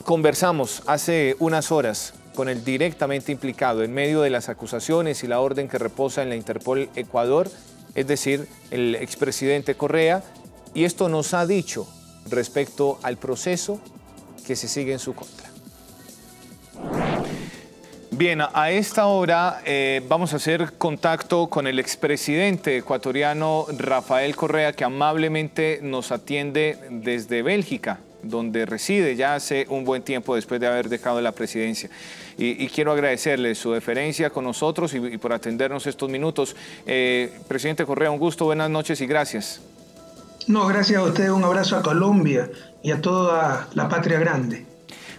Conversamos hace unas horas con el directamente implicado en medio de las acusaciones y la orden que reposa en la Interpol Ecuador, es decir, el expresidente Correa, y esto nos ha dicho respecto al proceso que se sigue en su contra. Bien, a esta hora vamos a hacer contacto con el expresidente ecuatoriano Rafael Correa, que amablemente nos atiende desde Bélgica, donde reside ya hace un buen tiempo después de haber dejado la presidencia. Y quiero agradecerle su deferencia con nosotros y por atendernos estos minutos. Presidente Correa, un gusto, buenas noches y gracias. No, gracias a usted, un abrazo a Colombia y a toda la patria grande.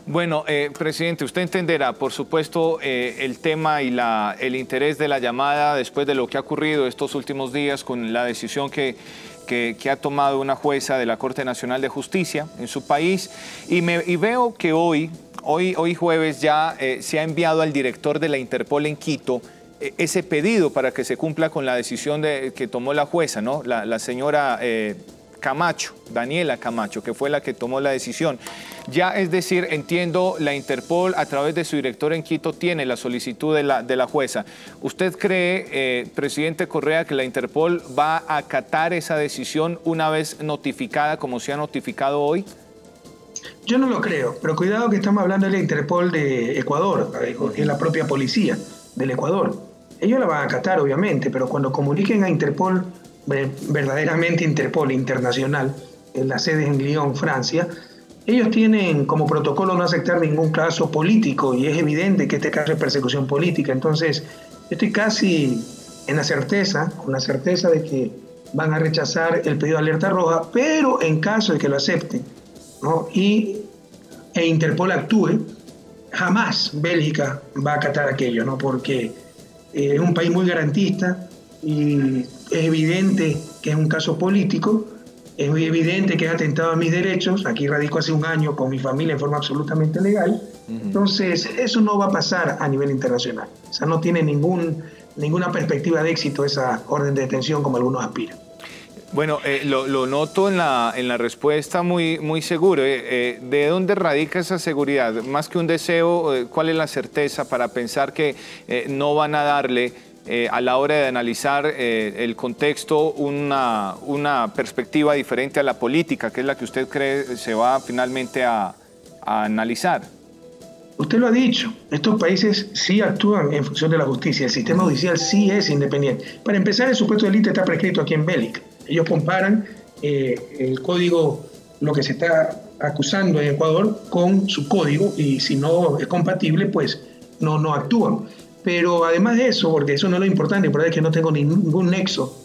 Bueno, presidente, usted entenderá, por supuesto, el tema y el interés de la llamada después de lo que ha ocurrido estos últimos días con la decisión que ha tomado una jueza de la Corte Nacional de Justicia en su país. Y veo que hoy jueves ya se ha enviado al director de la Interpol en Quito ese pedido para que se cumpla con la decisión que tomó la jueza, ¿no? La señora Camacho, Daniela Camacho, que fue la que tomó la decisión. Ya, es decir, entiendo, la Interpol a través de su director en Quito tiene la solicitud de la jueza. ¿Usted cree, presidente Correa, que la Interpol va a acatar esa decisión una vez notificada como se ha notificado hoy? Yo no lo creo, pero cuidado que estamos hablando de la Interpol de Ecuador, es la propia policía del Ecuador. Ellos la van a acatar, obviamente, pero cuando comuniquen a Interpol, verdaderamente Interpol internacional, en la sede en Lyon, Francia, ellos tienen como protocolo no aceptar ningún caso político y es evidente que este caso es persecución política. Entonces, estoy casi con la certeza de que van a rechazar el pedido de alerta roja, pero en caso de que lo acepten, ¿no? e Interpol actúe, jamás Bélgica va a acatar aquello, ¿no? Porque es un país muy garantista y es evidente que es un caso político, es muy evidente que es atentado a mis derechos. Aquí radico hace un año con mi familia en forma absolutamente legal. Entonces, eso no va a pasar a nivel internacional. O sea, no tiene ninguna perspectiva de éxito esa orden de detención como algunos aspiran. Bueno, lo noto en la respuesta muy seguro. ¿De dónde radica esa seguridad? Más que un deseo, ¿cuál es la certeza para pensar que no van a darle a la hora de analizar el contexto una perspectiva diferente a la política, que es la que usted cree se va finalmente a analizar? Usted lo ha dicho, estos países sí actúan en función de la justicia, el sistema judicial sí es independiente. Para empezar, el supuesto delito está prescrito aquí en Bélgica. Ellos comparan el código, lo que se está acusando en Ecuador, con su código, y si no es compatible, pues no actúan. Pero además de eso, porque eso no es lo importante, es que no tengo ningún nexo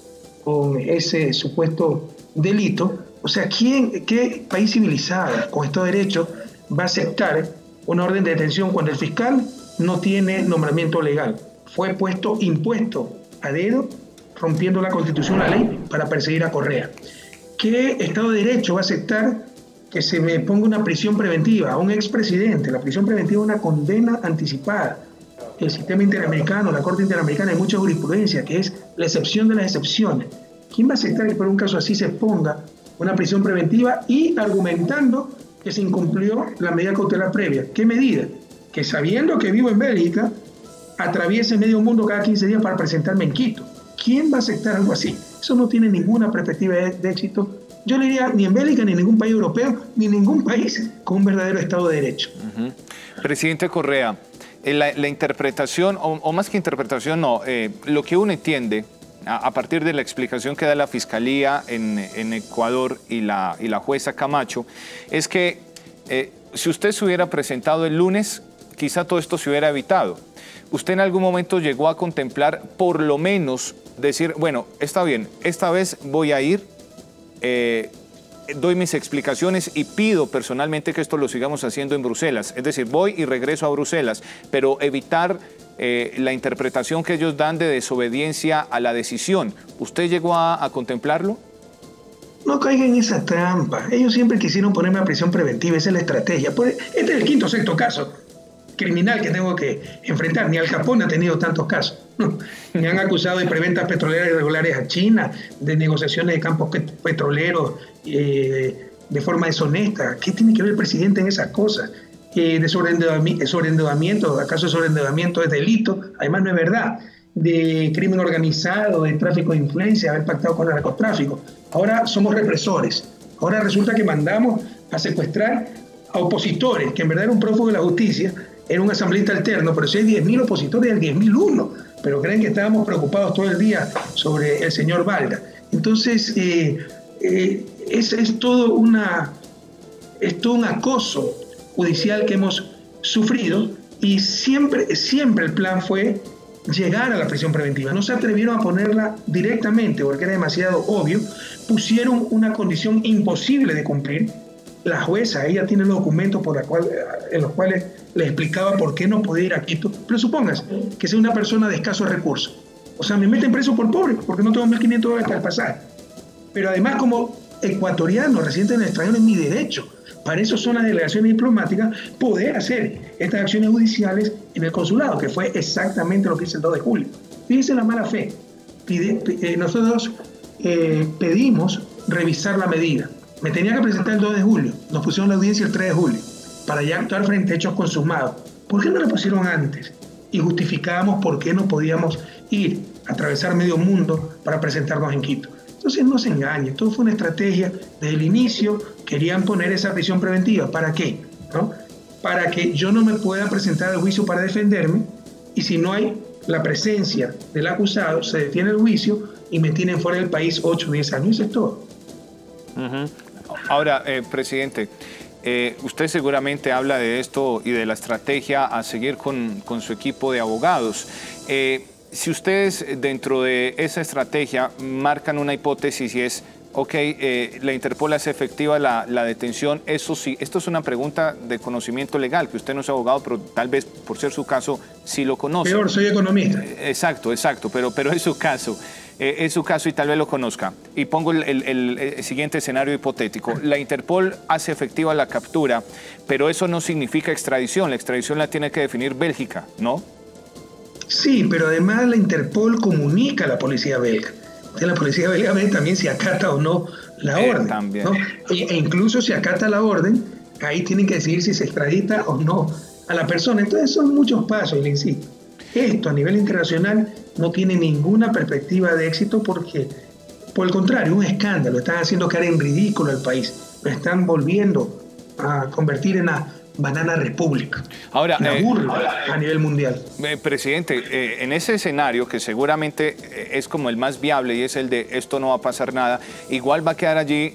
con ese supuesto delito, o sea, ¿qué país civilizado con Estado de Derecho va a aceptar una orden de detención cuando el fiscal no tiene nombramiento legal? Fue impuesto a dedo, rompiendo la Constitución, la ley, para perseguir a Correa. ¿Qué Estado de Derecho va a aceptar que se me ponga una prisión preventiva a un expresidente? La prisión preventiva es una condena anticipada. El sistema interamericano, la Corte Interamericana, hay mucha jurisprudencia, que es la excepción de las excepciones. ¿Quién va a aceptar que por un caso así se ponga una prisión preventiva y argumentando que se incumplió la medida cautelar previa? ¿Qué medida? Que sabiendo que vivo en Bélgica, atraviese medio mundo cada 15 días para presentarme en Quito. ¿Quién va a aceptar algo así? Eso no tiene ninguna perspectiva de éxito. Yo le diría, ni en Bélgica, ni en ningún país europeo, ni en ningún país con un verdadero Estado de Derecho. Presidente Correa, la interpretación, o más que interpretación, no, lo que uno entiende a partir de la explicación que da la Fiscalía en Ecuador y la jueza Camacho, es que si usted se hubiera presentado el lunes, quizá todo esto se hubiera evitado. ¿Usted en algún momento llegó a contemplar por lo menos decir, bueno, está bien, esta vez voy a ir, doy mis explicaciones y pido personalmente que esto lo sigamos haciendo en Bruselas? Es decir, voy y regreso a Bruselas, pero evitar la interpretación que ellos dan de desobediencia a la decisión. ¿Usted llegó a contemplarlo? No caigan en esa trampa. Ellos siempre quisieron ponerme a prisión preventiva, esa es la estrategia. Este es el quinto o sexto caso criminal que tengo que enfrentar. Ni Al Capone ha tenido tantos casos. Me han acusado de preventas petroleras irregulares a China, de negociaciones de campos petroleros de forma deshonesta. ¿Qué tiene que ver el presidente en esas cosas? de sobreendeudamiento, acaso sobreendeudamiento es delito, además no es verdad, de crimen organizado, de tráfico de influencia, haber pactado con el narcotráfico. Ahora somos represores, ahora resulta que mandamos a secuestrar a opositores, que en verdad era un prófugo de la justicia, era un asambleísta alterno, pero si hay 10.000 opositores, hay 10.001, pero creen que estábamos preocupados todo el día sobre el señor Balda. Entonces, es todo un acoso judicial que hemos sufrido, y siempre el plan fue llegar a la prisión preventiva. No se atrevieron a ponerla directamente porque era demasiado obvio. Pusieron una condición imposible de cumplir. La jueza, ella tiene los documentos en los cuales le explicaba por qué no podía ir a Quito. Pero supongas que sea una persona de escasos recursos. O sea, me meten preso por pobre porque no tengo $1.500 para el pasaje. Pero además, como ecuatoriano residente en el extranjero, es mi derecho. Para eso son las delegaciones diplomáticas, poder hacer estas acciones judiciales en el consulado, que fue exactamente lo que hizo el 2 de julio. Fíjense la mala fe. Nosotros pedimos revisar la medida. Me tenía que presentar el 2 de julio. Nos pusieron la audiencia el 3 de julio para ya actuar frente a hechos consumados. ¿Por qué no la pusieron antes? Y justificábamos por qué no podíamos ir a atravesar medio mundo para presentarnos en Quito. Entonces no se engañen, todo fue una estrategia. Desde el inicio querían poner esa prisión preventiva. ¿Para qué? ¿No? Para que yo no me pueda presentar al juicio para defenderme, y si no hay la presencia del acusado, se detiene el juicio y me tienen fuera del país 8 o 10 años. Eso es todo. Ahora, presidente, usted seguramente habla de esto y de la estrategia a seguir con su equipo de abogados. Si ustedes dentro de esa estrategia marcan una hipótesis y es, ok, la Interpol hace efectiva la detención, eso sí, esto es una pregunta de conocimiento legal, que usted no es abogado, pero tal vez por ser su caso sí lo conoce. Peor, soy economista. Exacto, pero es su caso. Es su caso y tal vez lo conozca. Y pongo el siguiente escenario hipotético. La Interpol hace efectiva la captura, pero eso no significa extradición. La extradición la tiene que definir Bélgica, ¿no? Sí, pero además la Interpol comunica a la policía belga. Entonces la policía belga ve también si acata o no la orden. También. ¿No? E incluso si acata la orden, ahí tienen que decidir si se extradita o no a la persona. Entonces son muchos pasos, y le insisto. Esto a nivel internacional no tiene ninguna perspectiva de éxito porque, por el contrario, un escándalo. Están haciendo caer en ridículo al país. Lo están volviendo a convertir en una banana república. Ahora, una burla a nivel mundial. Presidente, en ese escenario que seguramente es como el más viable y es el de esto no va a pasar nada, igual va a quedar allí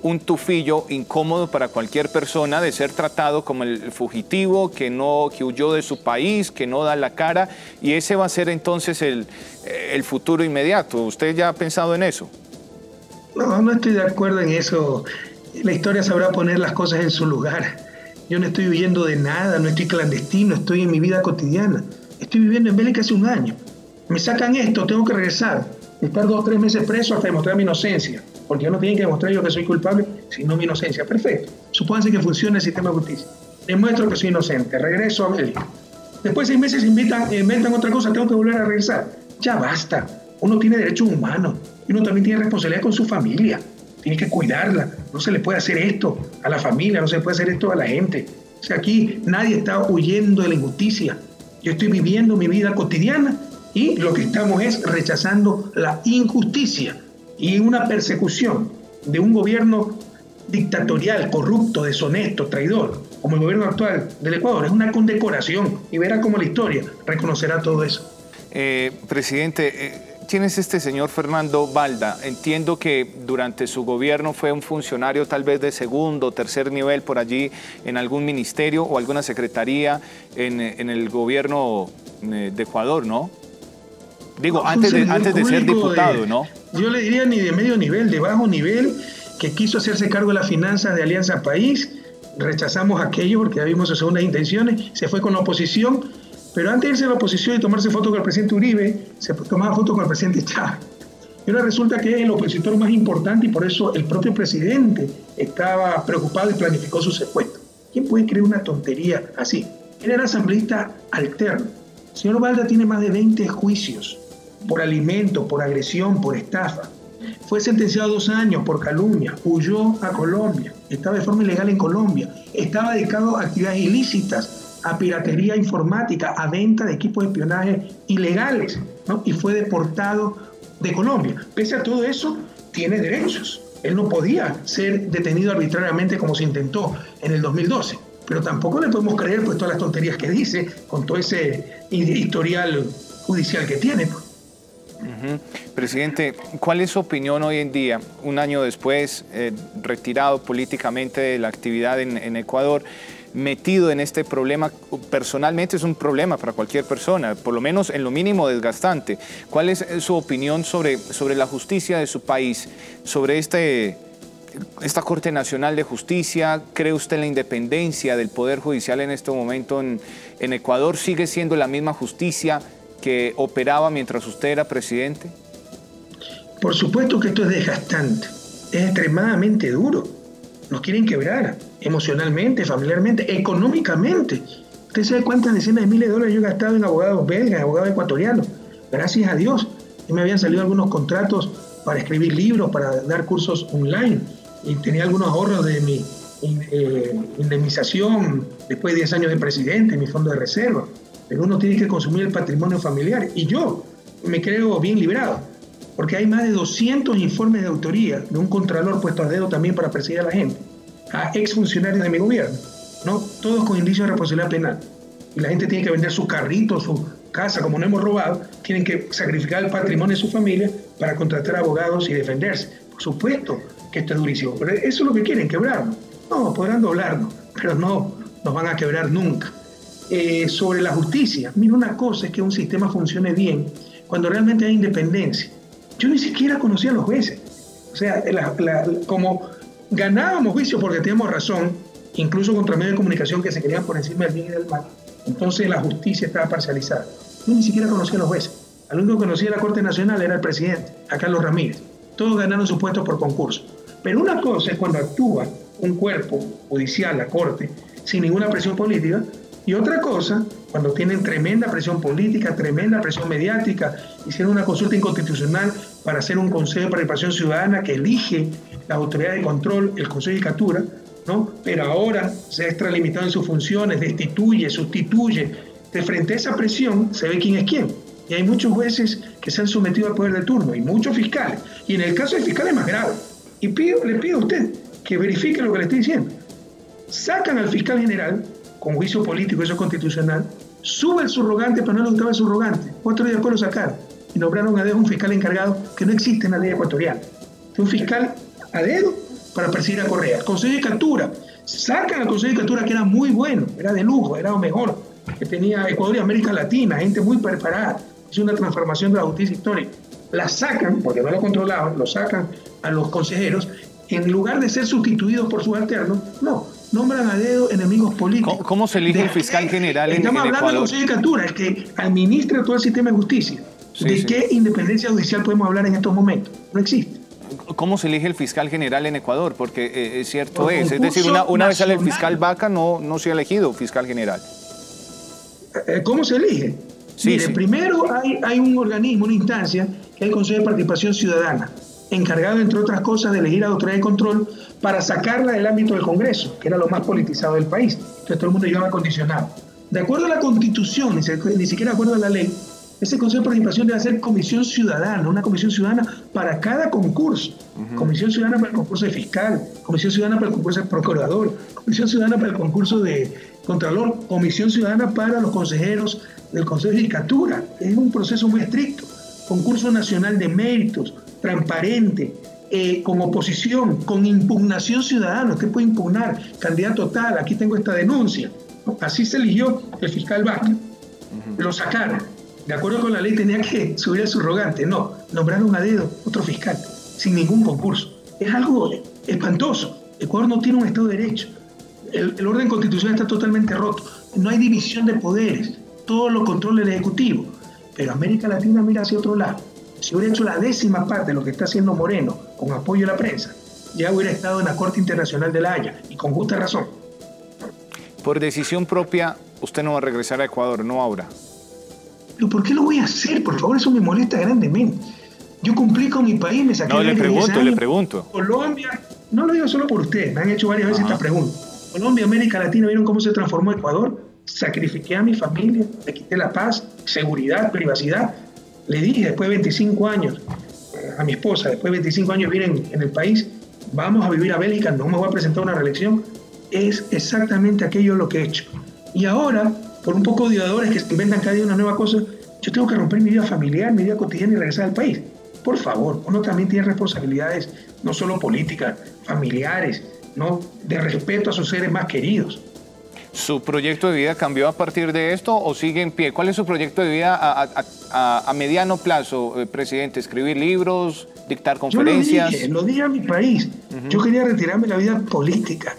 un tufillo incómodo para cualquier persona de ser tratado como el fugitivo que huyó de su país, que no da la cara, y ese va a ser entonces el futuro inmediato. ¿Usted ya ha pensado en eso? No estoy de acuerdo en eso. La historia sabrá poner las cosas en su lugar. Yo no estoy huyendo de nada, no estoy clandestino, estoy en mi vida cotidiana. Estoy viviendo en Bélgica hace un año. Me sacan esto, tengo que regresar. Estar 2 o 3 meses preso hasta demostrar mi inocencia. Porque yo no tienen que demostrar yo que soy culpable, sino mi inocencia. Perfecto. Supónganse que funciona el sistema de justicia. Demuestro que soy inocente, regreso a Bélgica. Después de 6 meses inventan otra cosa, tengo que volver a regresar. Ya basta. Uno tiene derechos humanos. Y uno también tiene responsabilidad con su familia. Tiene que cuidarla. No se le puede hacer esto a la familia, no se le puede hacer esto a la gente. O sea, aquí nadie está huyendo de la injusticia. Yo estoy viviendo mi vida cotidiana y lo que estamos es rechazando la injusticia y una persecución de un gobierno dictatorial, corrupto, deshonesto, traidor, como el gobierno actual del Ecuador. Es una condecoración y verá cómo la historia reconocerá todo eso. Presidente, ¿quién es este señor Fernando Balda? Entiendo que durante su gobierno fue un funcionario tal vez de segundo o tercer nivel por allí en algún ministerio o alguna secretaría en el gobierno de Ecuador, ¿no? Digo, no, antes de ser diputado, ¿no? Yo le diría ni de medio nivel, de bajo nivel, que quiso hacerse cargo de las finanzas de Alianza País. Rechazamos aquello porque ya vimos sus segundas intenciones, se fue con la oposición, pero antes de irse a la oposición y tomarse foto con el presidente Uribe, se tomaba foto con el presidente Chávez. Y ahora resulta que es el opositor más importante y por eso el propio presidente estaba preocupado y planificó su secuestro. ¿Quién puede creer una tontería así? Él era asambleísta alterno. El señor Balda tiene más de 20 juicios por alimento, por agresión, por estafa. Fue sentenciado a 2 años por calumnia, huyó a Colombia, estaba de forma ilegal en Colombia, estaba dedicado a actividades ilícitas, a piratería informática, a venta de equipos de espionaje ilegales, ¿no? Y fue deportado de Colombia. Pese a todo eso, tiene derechos. Él no podía ser detenido arbitrariamente como se intentó en el 2012, pero tampoco le podemos creer pues todas las tonterías que dice con todo ese historial judicial que tiene. Presidente, ¿cuál es su opinión hoy en día, un año después, retirado políticamente de la actividad en Ecuador, metido en este problema? Personalmente es un problema para cualquier persona, por lo menos en lo mínimo desgastante. ¿Cuál es su opinión sobre la justicia de su país, sobre esta Corte Nacional de Justicia? ¿Cree usted en la independencia del Poder Judicial en este momento en Ecuador? ¿Sigue siendo la misma justicia que operaba mientras usted era presidente? Por supuesto que esto es desgastante, es extremadamente duro. Nos quieren quebrar emocionalmente, familiarmente, económicamente. Usted sabe cuántas decenas de miles de dólares yo he gastado en abogados belgas, abogados ecuatorianos. Gracias a Dios, me habían salido algunos contratos para escribir libros, para dar cursos online. Y tenía algunos ahorros de mi indemnización después de 10 años de presidente, mi fondo de reserva. Pero uno tiene que consumir el patrimonio familiar. Y yo me creo bien librado, porque hay más de 200 informes de autoría de un contralor puesto a dedo también para perseguir a la gente, a exfuncionarios de mi gobierno, ¿no? Todos con indicios de responsabilidad penal. Y la gente tiene que vender su carrito, su casa, como no hemos robado, tienen que sacrificar el patrimonio de su familia para contratar abogados y defenderse. Por supuesto que esto es durísimo, pero eso es lo que quieren, quebrarnos. No, podrán doblarnos, pero no nos van a quebrar nunca. Sobre la justicia, mira, una cosa es que un sistema funcione bien cuando realmente hay independencia. Yo ni siquiera conocía a los jueces. O sea, como ganábamos juicios porque teníamos razón, incluso contra medios de comunicación que se querían por encima del bien y del mal, entonces la justicia estaba parcializada. Yo ni siquiera conocía a los jueces. Al único que conocía de la Corte Nacional era el presidente, a Carlos Ramírez. Todos ganaron sus puestos por concurso. Pero una cosa es cuando actúa un cuerpo judicial, la Corte, sin ninguna presión política, y otra cosa, cuando tienen tremenda presión política, tremenda presión mediática, hicieron una consulta inconstitucional para hacer un Consejo de Participación Ciudadana que elige la autoridad de control, el Consejo de Judicatura, ¿no? Pero ahora se ha extralimitado en sus funciones, destituye, sustituye. De frente a esa presión se ve quién es quién. Y hay muchos jueces que se han sometido al poder de turno y muchos fiscales. Y en el caso del fiscal es más grave. Y le pido a usted que verifique lo que le estoy diciendo. Sacan al fiscal general con juicio político, eso es constitucional, sube el subrogante, pero no le gustaba el subrogante. 4 días después lo sacaron y nombraron a dedo un fiscal encargado que no existe en la ley ecuatoriana. Fue un fiscal a dedo para perseguir a Correa. El Consejo de Judicatura, sacan al Consejo de Judicatura que era muy bueno, era de lujo, era lo mejor, que tenía Ecuador y América Latina, gente muy preparada, hizo una transformación de la justicia histórica. La sacan, porque no lo controlaban, lo sacan a los consejeros, en lugar de ser sustituidos por subalternos, no, nombran a dedo enemigos políticos. ¿Cómo se elige el fiscal general en Ecuador? Estamos hablando del Consejo de Judicatura, el que administra todo el sistema de justicia. ¿De qué independencia judicial podemos hablar en estos momentos? No existe. ¿Cómo se elige el fiscal general en Ecuador? Porque es cierto es decir, una vez sale el fiscal Vaca, no se ha elegido fiscal general. ¿Cómo se elige? Mire, primero hay un organismo, una instancia, que es el Consejo de Participación Ciudadana, encargado, entre otras cosas, de elegir a la autoridad de control para sacarla del ámbito del Congreso, que era lo más politizado del país. Entonces todo el mundo llevaba condicionado. De acuerdo a la Constitución, ni siquiera de acuerdo a la ley, ese Consejo de Participación debe ser comisión ciudadana, una comisión ciudadana para cada concurso. Comisión ciudadana para el concurso de fiscal, comisión ciudadana para el concurso de procurador, comisión ciudadana para el concurso de contralor, comisión ciudadana para los consejeros del Consejo de Judicatura. Es un proceso muy estricto. Concurso nacional de méritos, transparente, con oposición, con impugnación ciudadana. Usted puede impugnar, candidato tal, aquí tengo esta denuncia. Así se eligió el fiscal Vaca. Lo sacaron. De acuerdo con la ley tenía que subir al subrogante. No, nombraron a dedo otro fiscal, sin ningún concurso. Es algo espantoso. Ecuador no tiene un Estado de Derecho. El orden constitucional está totalmente roto. No hay división de poderes. Todo lo controla el Ejecutivo. Pero América Latina mira hacia otro lado. Si hubiera hecho la 10ª parte de lo que está haciendo Moreno, con apoyo de la prensa, ya hubiera estado en la Corte Internacional de La Haya, y con justa razón. Por decisión propia, usted no va a regresar a Ecuador, no ahora. ¿Pero por qué lo voy a hacer? Por favor, eso me molesta grandemente. Yo cumplí con mi país, me saqué No, de 10 años. le pregunto. Colombia, no lo digo solo por usted, me han hecho varias veces esta pregunta. Colombia, América Latina, ¿vieron cómo se transformó Ecuador? Sacrifiqué a mi familia, le quité la paz, seguridad, privacidad. Le dije después de 25 años a mi esposa, después de 25 años vivir en el país, vamos a vivir a Bélgica, no me voy a presentar a una reelección. Es exactamente aquello lo que he hecho. Y ahora, por un poco de odiadores que inventan cada día una nueva cosa, yo tengo que romper mi vida familiar, mi vida cotidiana y regresar al país. Por favor, uno también tiene responsabilidades, no solo políticas, familiares, ¿no? De respeto a sus seres más queridos. ¿Su proyecto de vida cambió a partir de esto o sigue en pie? ¿Cuál es su proyecto de vida a mediano plazo, presidente? ¿Escribir libros, dictar conferencias? Yo lo dije a mi país. Yo quería retirarme de la vida política,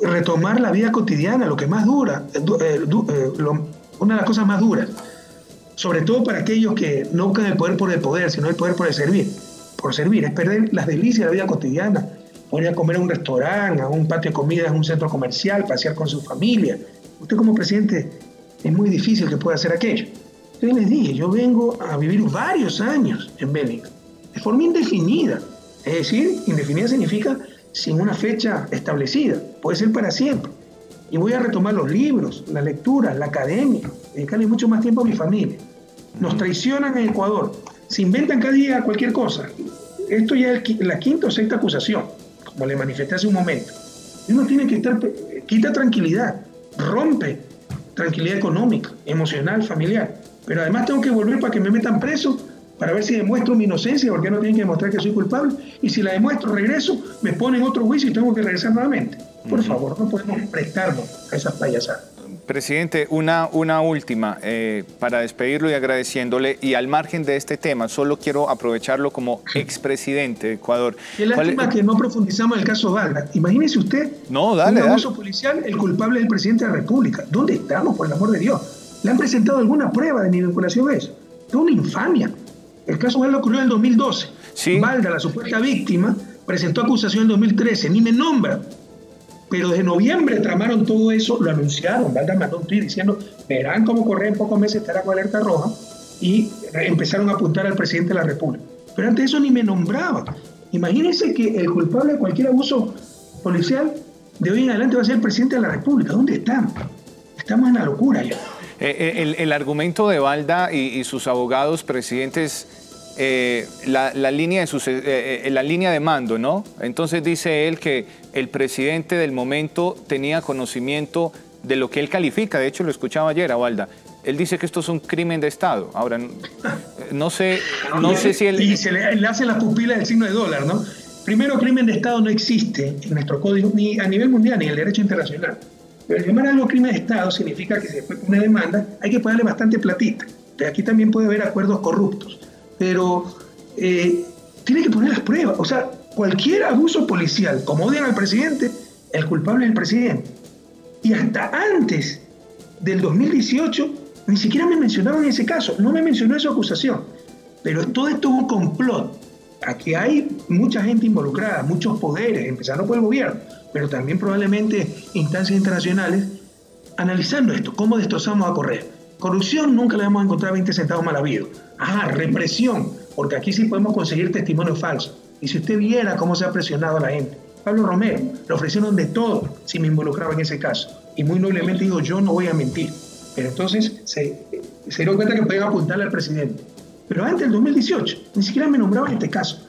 retomar la vida cotidiana, lo que más dura, una de las cosas más duras, sobre todo para aquellos que no buscan el poder por el poder, sino el poder por el servir. Por servir, es perder las delicias de la vida cotidiana. Poder comer a un restaurante, a un patio de comidas, a un centro comercial, pasear con su familia. Usted como presidente es muy difícil que pueda hacer aquello. Yo les dije, yo vengo a vivir varios años en Bélgica, de forma indefinida. Es decir, indefinida significa sin una fecha establecida, puede ser para siempre. Y voy a retomar los libros, la lectura, la academia, dedicarle mucho más tiempo a mi familia. Nos traicionan en Ecuador, se inventan cada día cualquier cosa. Esto ya es la quinta o sexta acusación, como le manifesté hace un momento. Uno tiene que estar, quita tranquilidad, rompe tranquilidad económica, emocional, familiar. Pero además tengo que volver para que me metan preso, para ver si demuestro mi inocencia, porque no tienen que demostrar que soy culpable. Y si la demuestro, regreso, me ponen otro juicio y tengo que regresar nuevamente. Por favor, no podemos prestarnos a esas payasadas. Presidente, una última para despedirlo y agradeciéndole. Y al margen de este tema, solo quiero aprovecharlo como expresidente de Ecuador. Qué lástima que no profundizamos en el caso Valda. Imagínese usted, un abuso policial, el culpable del presidente de la República. ¿Dónde estamos, por el amor de Dios? ¿Le han presentado alguna prueba de mi vinculación a eso? Es una infamia. El caso Valda ocurrió en el 2012. Sí. Valda, la supuesta víctima, presentó acusación en 2013. Ni me nombra. Pero desde noviembre tramaron todo eso, lo anunciaron. Valda mandó un tweet diciendo, verán cómo correr en pocos meses estará con alerta roja, y empezaron a apuntar al presidente de la República. Pero antes de eso ni me nombraba. Imagínense que el culpable de cualquier abuso policial de hoy en adelante va a ser el presidente de la República. ¿Dónde estamos? Estamos en la locura ya. El argumento de Valda y sus abogados, presidentes, la línea de mando, ¿no? Entonces dice él que el presidente del momento tenía conocimiento de lo que él califica, de hecho lo escuchaba ayer a Valda. Él dice que esto es un crimen de Estado. Ahora, no sé si él... Y se le hacen las pupilas del signo de dólar, ¿no? Primero, crimen de Estado no existe en nuestro código, ni a nivel mundial, ni en el derecho internacional. Pero llamar algo crimen de Estado significa que si después pone demanda, hay que pagarle bastante platita. Entonces, aquí también puede haber acuerdos corruptos. Pero tiene que poner las pruebas. O sea, cualquier abuso policial, como odian al presidente, el culpable es el presidente. Y hasta antes del 2018, ni siquiera me mencionaron ese caso. No me mencionó esa acusación. Pero todo esto es un complot. Aquí hay mucha gente involucrada, muchos poderes, empezando por el gobierno, pero también probablemente instancias internacionales, analizando esto, cómo destrozamos a correr. Corrupción nunca le vamos a encontrar 20 centavos mal habido. Represión, porque aquí sí podemos conseguir testimonio falso. Y si usted viera cómo se ha presionado a la gente. Pablo Romero, le ofrecieron de todo si me involucraba en ese caso. Y muy noblemente digo, yo no voy a mentir. Pero entonces se dieron cuenta que podían apuntarle al presidente. Pero antes del 2018, ni siquiera me nombraban este caso.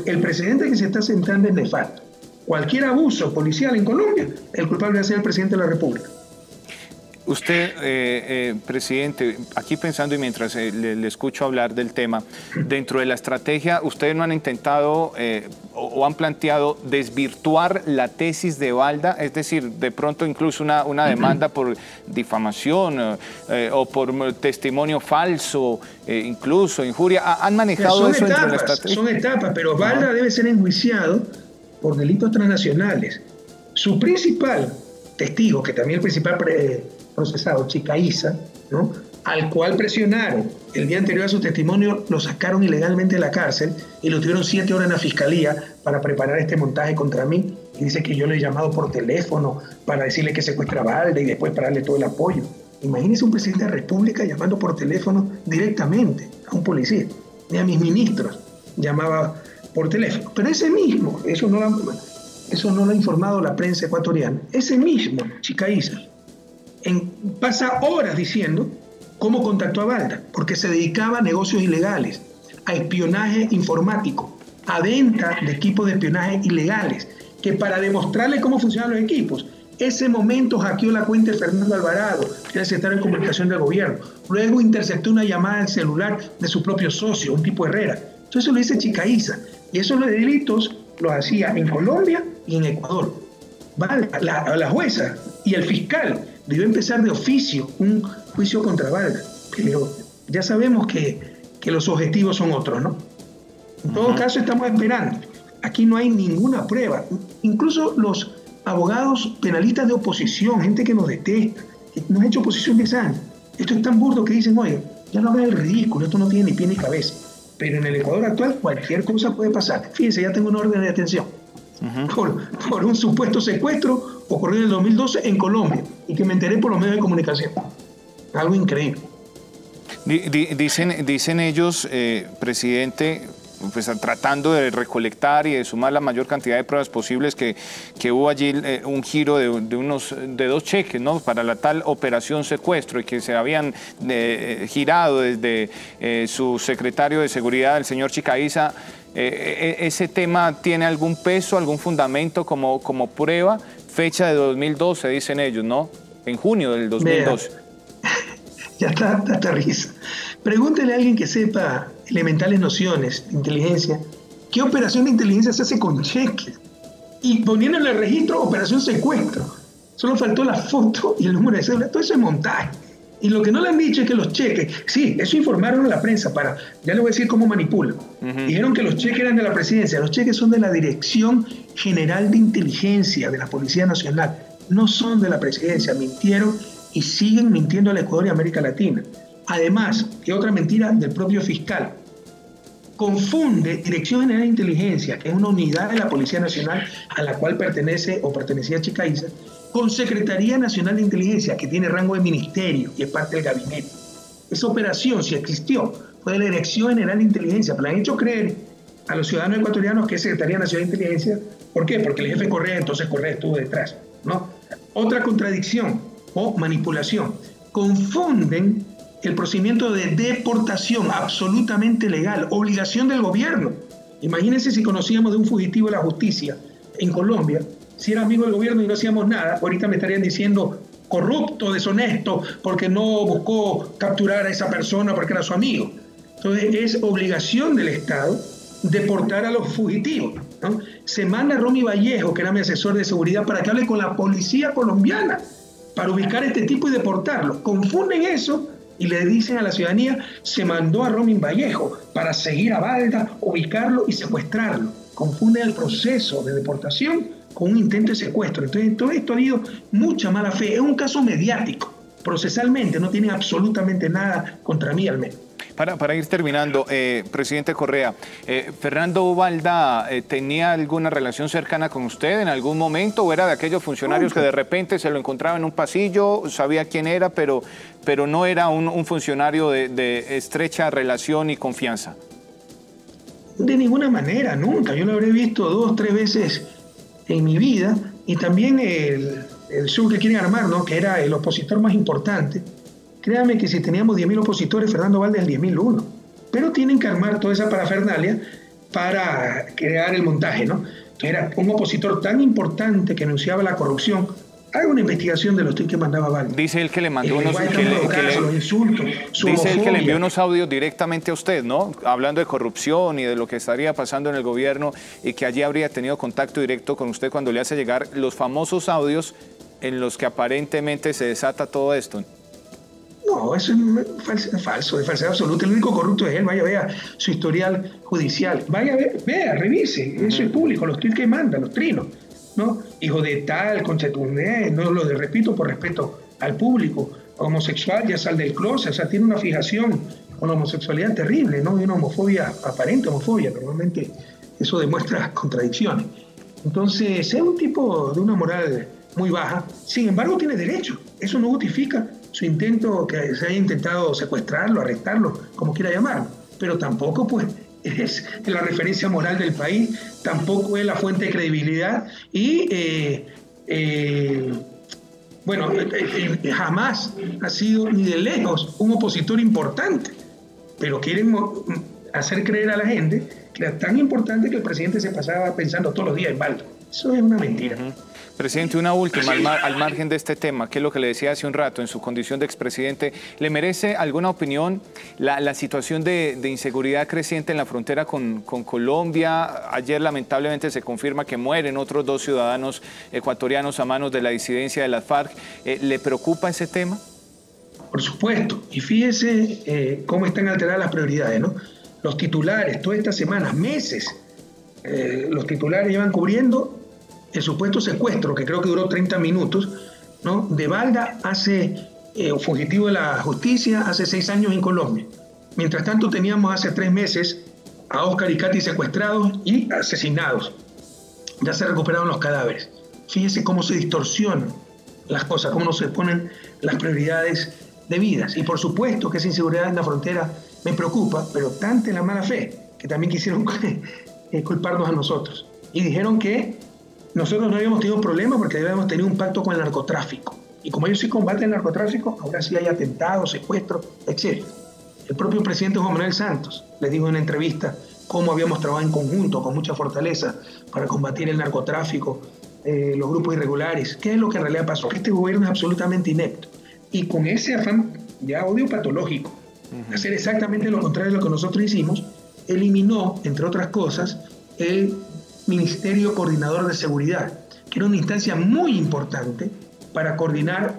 El presidente que se está sentando es nefasto. Cualquier abuso policial en Colombia, el culpable va a ser el presidente de la República. Usted, presidente, aquí pensando y mientras le escucho hablar del tema, dentro de la estrategia, ¿ustedes no han intentado o han planteado desvirtuar la tesis de Valda? Es decir, de pronto incluso una demanda por difamación o por testimonio falso, incluso injuria. ¿Han manejado eso dentro de la estrategia? Son etapas, pero Valda debe ser enjuiciado por delitos transnacionales. Su principal testigo, que también el principal procesado, Chica Isa, ¿no?, al cual presionaron el día anterior a su testimonio, lo sacaron ilegalmente de la cárcel y lo tuvieron 7 horas en la fiscalía para preparar este montaje contra mí. Y dice que yo le he llamado por teléfono para decirle que secuestra a Valda y después para darle todo el apoyo. Imagínese un presidente de la República llamando por teléfono directamente a un policía, ni a mis ministros. llamaba por teléfono. Pero ese mismo, eso no lo ha informado la prensa ecuatoriana, ese mismo Chicaiza pasa horas diciendo cómo contactó a Balda, porque se dedicaba a negocios ilegales, a espionaje informático, a venta de equipos de espionaje ilegales, que para demostrarle cómo funcionan los equipos, ese momento hackeó la cuenta de Fernando Alvarado, que era el secretario de Comunicación del gobierno. Luego interceptó una llamada en celular de su propio socio, un tipo Herrera. Entonces eso lo dice Chicaiza. Y esos delitos los hacía en Colombia y en Ecuador. La jueza y el fiscal debió empezar de oficio un juicio contra Balda. Pero ya sabemos que los objetivos son otros, ¿no? En todo caso, estamos esperando. Aquí no hay ninguna prueba. Incluso los abogados penalistas de oposición, gente que nos detesta, que nos ha hecho oposición 10 años. Esto es tan burdo que dicen, oye, ya no hagan el ridículo, esto no tiene ni pie ni cabeza. Pero en el Ecuador actual cualquier cosa puede pasar. Fíjense, ya tengo una orden de detención por un supuesto secuestro ocurrido en el 2012 en Colombia y que me enteré por los medios de comunicación. Algo increíble. Dicen ellos, presidente, pues tratando de recolectar y de sumar la mayor cantidad de pruebas posibles, que hubo allí un giro de 2 cheques, ¿no?, para la tal operación secuestro, y que se habían girado desde su secretario de Seguridad, el señor Chicaiza. ¿Ese tema tiene algún peso, algún fundamento como prueba? Fecha de 2012, dicen ellos, ¿no? En junio del 2012. Vea, ya está risa. Pregúntele a alguien que sepa elementales nociones de inteligencia, ¿qué operación de inteligencia se hace con cheques? Y poniendo en el registro operación secuestro. Solo faltó la foto y el número de cédula. Todo eso es montaje. Y lo que no le han dicho es que los cheques, sí, eso informaron a la prensa ya les voy a decir cómo manipulan. Dijeron que los cheques eran de la presidencia. Los cheques son de la Dirección General de Inteligencia de la Policía Nacional. No son de la presidencia. Mintieron y siguen mintiendo al Ecuador y a América Latina. Además, que otra mentira del propio fiscal, confunde Dirección General de Inteligencia, que es una unidad de la Policía Nacional a la cual pertenecía Chicaiza, con Secretaría Nacional de Inteligencia, que tiene rango de ministerio y es parte del gabinete. Esa operación, si existió, fue de la Dirección General de Inteligencia, pero le han hecho creer a los ciudadanos ecuatorianos que es Secretaría Nacional de Inteligencia. ¿Por qué? Porque el jefe Correa, entonces Correa estuvo detrás, ¿no? Otra contradicción o manipulación. Confunden el procedimiento de deportación absolutamente legal, obligación del gobierno. Imagínense si conocíamos de un fugitivo de la justicia en Colombia, si era amigo del gobierno y no hacíamos nada, ahorita me estarían diciendo corrupto, deshonesto, porque no buscó capturar a esa persona porque era su amigo. Entonces es obligación del Estado deportar a los fugitivos, ¿no? Se manda a Romy Vallejo, que era mi asesor de seguridad, para que hable con la policía colombiana para ubicar a este tipo y deportarlo. Confunden eso y le dicen a la ciudadanía, se mandó a Romy Vallejo para seguir a Balda, ubicarlo y secuestrarlo. Confunden el proceso de deportación con un intento de secuestro. Entonces, todo esto ha habido mucha mala fe. Es un caso mediático. Procesalmente no tienen absolutamente nada contra mí, al menos. Para ir terminando, presidente Correa, ¿Fernando Balda tenía alguna relación cercana con usted en algún momento, o era de aquellos funcionarios que de repente se lo encontraba en un pasillo, sabía quién era, pero no era un funcionario de estrecha relación y confianza? De ninguna manera, nunca. Yo lo habré visto 2 o 3 veces en mi vida, y también el show que quieren armar, ¿no?, que era el opositor más importante. Créame que si teníamos 10.000 opositores, Fernando Balda es el 10.001. Pero tienen que armar toda esa parafernalia para crear el montaje, ¿no? Era un opositor tan importante que anunciaba la corrupción. Haga una investigación de los tweets que mandaba Balda. Dice él que le mandó los insultos, su dice él que le envió homofobia. unos audios directamente a usted, ¿no?, hablando de corrupción y de lo que estaría pasando en el gobierno, y que allí habría tenido contacto directo con usted cuando le hace llegar los famosos audios en los que aparentemente se desata todo esto. No, eso es falso, es falsedad absoluta. El único corrupto es él. Vaya, vea su historial judicial. Vaya, vea, revise. Eso es público, los tweets que manda, los trinos, ¿no? Hijo de tal, conchetuné, no lo repito por respeto al público. Homosexual, ya sale del closet, o sea, tiene una fijación con la homosexualidad terrible, ¿no? Y una homofobia, aparente homofobia. Normalmente eso demuestra contradicciones. Entonces, es un tipo de una moral muy baja. Sin embargo, tiene derecho. Eso no justifica su intento, que se haya intentado secuestrarlo, arrestarlo, como quiera llamarlo. Pero tampoco, pues, es la referencia moral del país, tampoco es la fuente de credibilidad y jamás ha sido ni de lejos un opositor importante, pero quieren hacer creer a la gente que era tan importante que el presidente se pasaba pensando todos los días en Baldo. Eso es una mentira. Presidente, una última, al margen de este tema, que es lo que le decía hace un rato, en su condición de expresidente, ¿le merece alguna opinión la situación de inseguridad creciente en la frontera con Colombia? Ayer lamentablemente se confirma que mueren otros 2 ciudadanos ecuatorianos a manos de la disidencia de las FARC. ¿Le preocupa ese tema? Por supuesto, y fíjese cómo están alteradas las prioridades, ¿no? Los titulares, todas estas semanas, meses, los titulares llevan cubriendo el supuesto secuestro, que creo que duró 30 minutos, ¿no?, de Balda, fugitivo de la justicia, hace 6 años en Colombia. Mientras tanto teníamos hace 3 meses a Oscar y Katy secuestrados y asesinados. Ya se recuperaron los cadáveres. Fíjese cómo se distorsionan las cosas, cómo no se ponen las prioridades debidas. Y por supuesto que esa inseguridad en la frontera me preocupa, pero tanta la mala fe que también quisieron culparnos a nosotros. Y dijeron que nosotros no habíamos tenido problemas porque habíamos tenido un pacto con el narcotráfico. Y como ellos sí combaten el narcotráfico, ahora sí hay atentados, secuestros, etc. El propio presidente Juan Manuel Santos les dijo en una entrevista cómo habíamos trabajado en conjunto, con mucha fortaleza, para combatir el narcotráfico, los grupos irregulares. ¿Qué es lo que en realidad pasó? Que este gobierno es absolutamente inepto. Y con ese afán ya odio patológico, hacer exactamente lo contrario de lo que nosotros hicimos, eliminó, entre otras cosas, el Ministerio Coordinador de Seguridad, que era una instancia muy importante para coordinar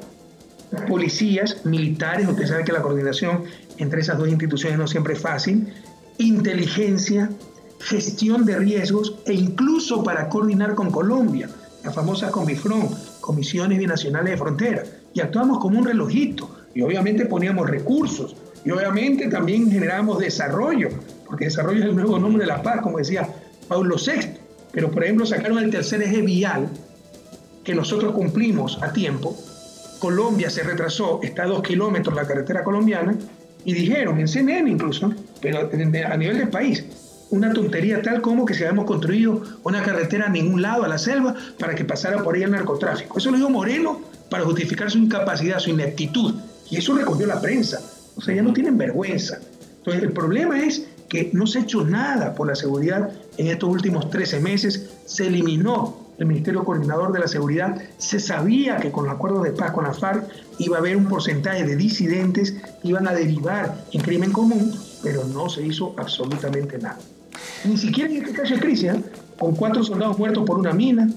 policías, militares. Usted sabe que la coordinación entre esas 2 instituciones no siempre es fácil, inteligencia, gestión de riesgos e incluso para coordinar con Colombia, las famosas Comifron, Comisiones Binacionales de Frontera, y actuamos como un relojito, y obviamente poníamos recursos, y obviamente también generábamos desarrollo, porque desarrollo es el nuevo nombre de la paz, como decía Paulo VI. Pero, por ejemplo, sacaron el tercer eje vial, que nosotros cumplimos a tiempo. Colombia se retrasó, está a 2 kilómetros la carretera colombiana, y dijeron, en CNN incluso, pero a nivel del país, una tontería tal como que si habíamos construido una carretera a ningún lado, a la selva, para que pasara por ahí el narcotráfico. Eso lo dijo Moreno para justificar su incapacidad, su ineptitud, y eso recogió la prensa. O sea, ya no tienen vergüenza. Entonces, el problema es que no se ha hecho nada por la seguridad en estos últimos 13 meses. Se eliminó el Ministerio Coordinador de la Seguridad. Se sabía que con los acuerdos de paz con la FARC iba a haber un porcentaje de disidentes que iban a derivar en crimen común, pero no se hizo absolutamente nada. Ni siquiera en este caso de crisis, con 4 soldados muertos por una mina,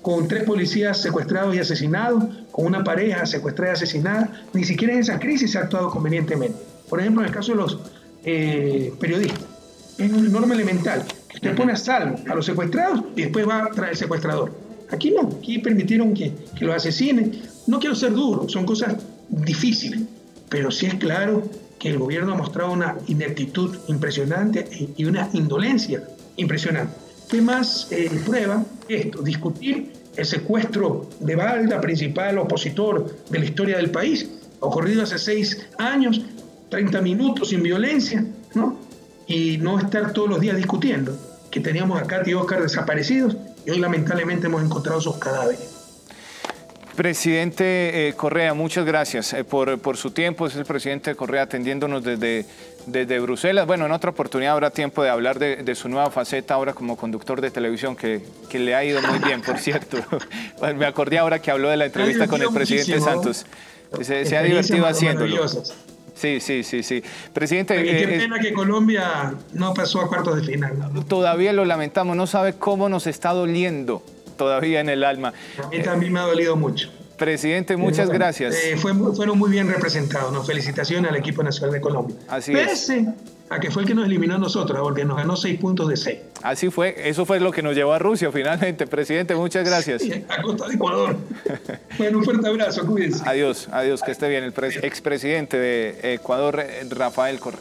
con 3 policías secuestrados y asesinados, con una pareja secuestrada y asesinada, ni siquiera en esa crisis se ha actuado convenientemente. Por ejemplo, en el caso de los periodistas, es una norma elemental que usted pone a salvo a los secuestrados y después va tras el secuestrador. Aquí no, aquí permitieron que los asesinen. No quiero ser duro, son cosas difíciles, pero sí es claro que el gobierno ha mostrado una ineptitud impresionante y una indolencia impresionante. ¿Qué más prueba esto? Discutir el secuestro de Balda, principal opositor de la historia del país, ocurrido hace 6 años, 30 minutos sin violencia, ¿no? Y no estar todos los días discutiendo que teníamos a Katy y Oscar desaparecidos y hoy lamentablemente hemos encontrado sus cadáveres. Presidente Correa, muchas gracias por su tiempo. Es el presidente Correa atendiéndonos desde Bruselas. Bueno, en otra oportunidad habrá tiempo de hablar de su nueva faceta ahora como conductor de televisión, que le ha ido muy bien, por cierto. Me acordé ahora que habló de la entrevista con el presidente Santos. Se ha divertido haciéndolo. Sí. Presidente... Qué pena que Colombia no pasó a cuartos de final. Todavía lo lamentamos, no sabe cómo nos está doliendo todavía en el alma. A mí también me ha dolido mucho. Presidente, muchas gracias. Fueron muy bien representados, ¿no? Felicitaciones al equipo nacional de Colombia. Así Pese a que fue el que nos eliminó a nosotros, porque nos ganó 6 puntos de 6. Así fue, eso fue lo que nos llevó a Rusia finalmente. Presidente, muchas gracias. Sí, a costa de Ecuador. Bueno, un fuerte abrazo, cuídense. Adiós, que esté bien. El expresidente de Ecuador, Rafael Correa.